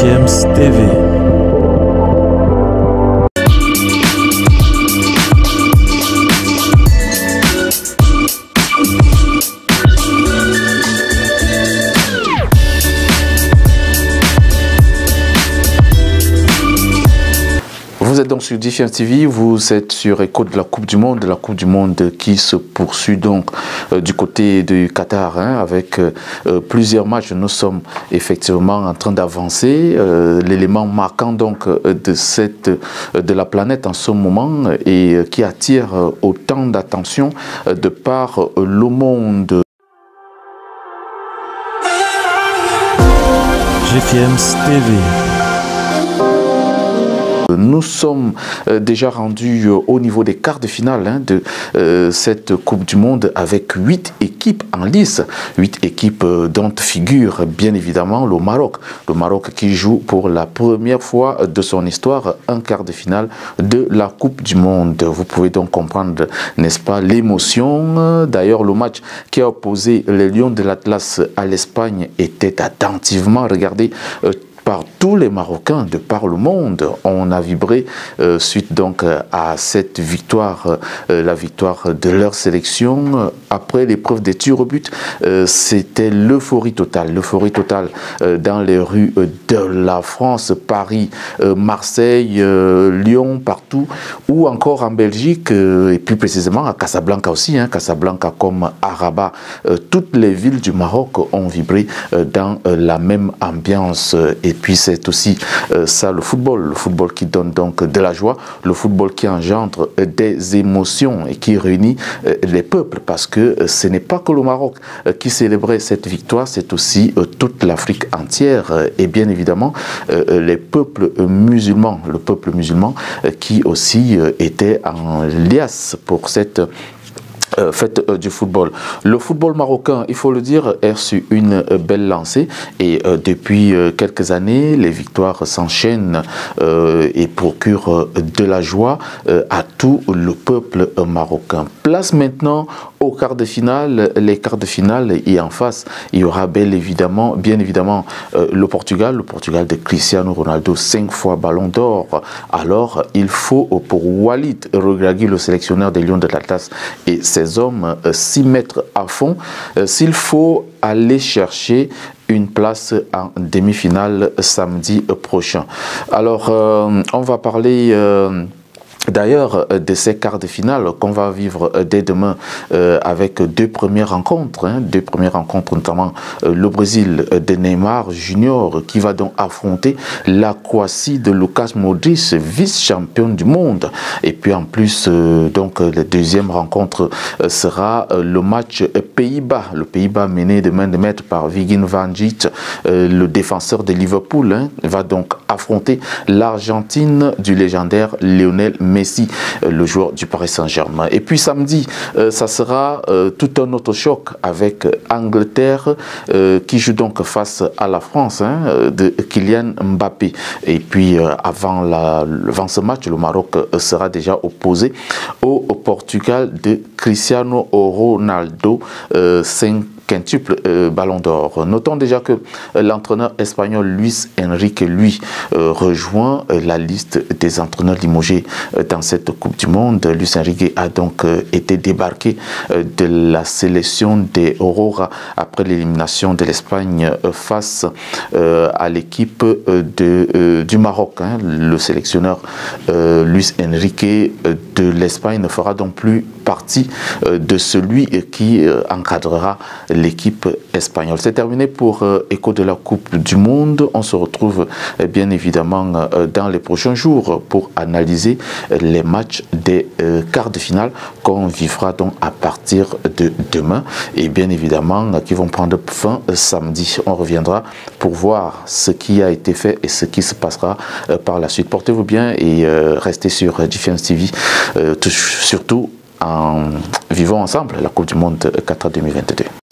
GFM's TV. Vous êtes donc sur GFM TV, vous êtes sur Écho de la Coupe du Monde qui se poursuit donc du côté du Qatar avec plusieurs matchs. Nous sommes effectivement en train d'avancer. L'élément marquant donc de la planète en ce moment et qui attire autant d'attention de par le monde. GFM's TV. Nous sommes déjà rendus au niveau des quarts de finale de cette Coupe du Monde avec 8 équipes en lice. 8 équipes dont figure bien évidemment le Maroc. Le Maroc qui joue pour la première fois de son histoire un quart de finale de la Coupe du Monde. Vous pouvez donc comprendre, n'est-ce pas, l'émotion. D'ailleurs, le match qui a opposé les Lions de l'Atlas à l'Espagne était attentivement regardé par tous les Marocains de par le monde. On a vibré suite donc à cette victoire, la victoire de leur sélection. Après l'épreuve des tirs au but, c'était l'euphorie totale dans les rues de la France, Paris, Marseille, Lyon, partout, ou encore en Belgique, et plus précisément à Casablanca aussi, Casablanca comme à Rabat. Toutes les villes du Maroc ont vibré dans la même ambiance. Et puis c'est aussi ça le football qui donne donc de la joie, le football qui engendre des émotions et qui réunit les peuples, parce que ce n'est pas que le Maroc qui célébrait cette victoire, c'est aussi toute l'Afrique entière et bien évidemment les peuples musulmans, le peuple musulman qui aussi était en liasse pour cette fête du football. Le football marocain, il faut le dire, est sur une belle lancée et depuis quelques années, les victoires s'enchaînent et procurent de la joie à tout le peuple marocain. Place maintenant aux quarts de finale. Les quarts de finale et en face, il y aura bien évidemment le Portugal de Cristiano Ronaldo, 5 fois Ballon d'Or. Alors, il faut pour Walid Regragui, le sélectionneur des Lions de l'Atlas et ses hommes s'y mettre à fond s'il faut aller chercher une place en demi-finale samedi prochain. Alors, on va parler d'ailleurs de ces quarts de finale qu'on va vivre dès demain avec deux premières rencontres, notamment le Brésil de Neymar Junior qui va donc affronter la Croatie de Luka Modric, vice-champion du monde. Et puis en plus, donc la deuxième rencontre sera le match Pays-Bas. Le Pays-Bas mené de main de maître par Virgil van Dijk, le défenseur de Liverpool, va donc affronter l'Argentine du légendaire Lionel Messi, le joueur du Paris Saint-Germain. Et puis samedi, ça sera tout un autre choc avec Angleterre qui joue donc face à la France de Kylian Mbappé. Et puis avant ce match, le Maroc sera déjà opposé au Portugal de Cristiano Ronaldo, quintuple Ballon d'Or. Notons déjà que l'entraîneur espagnol Luis Enrique, lui, rejoint la liste des entraîneurs limogés dans cette Coupe du Monde. Luis Enrique a donc été débarqué de la sélection des Aurora après l'élimination de l'Espagne face à l'équipe du Maroc. Le sélectionneur Luis Enrique de l'Espagne ne fera donc plus partie de celui qui encadrera l'équipe espagnole. C'est terminé pour Écho de la Coupe du Monde. On se retrouve bien évidemment dans les prochains jours pour analyser les matchs des quarts de finale qu'on vivra donc à partir de demain et bien évidemment qui vont prendre fin samedi. On reviendra pour voir ce qui a été fait et ce qui se passera par la suite. Portez-vous bien et restez sur GFM TV, surtout en vivant ensemble la Coupe du Monde Qatar 2022.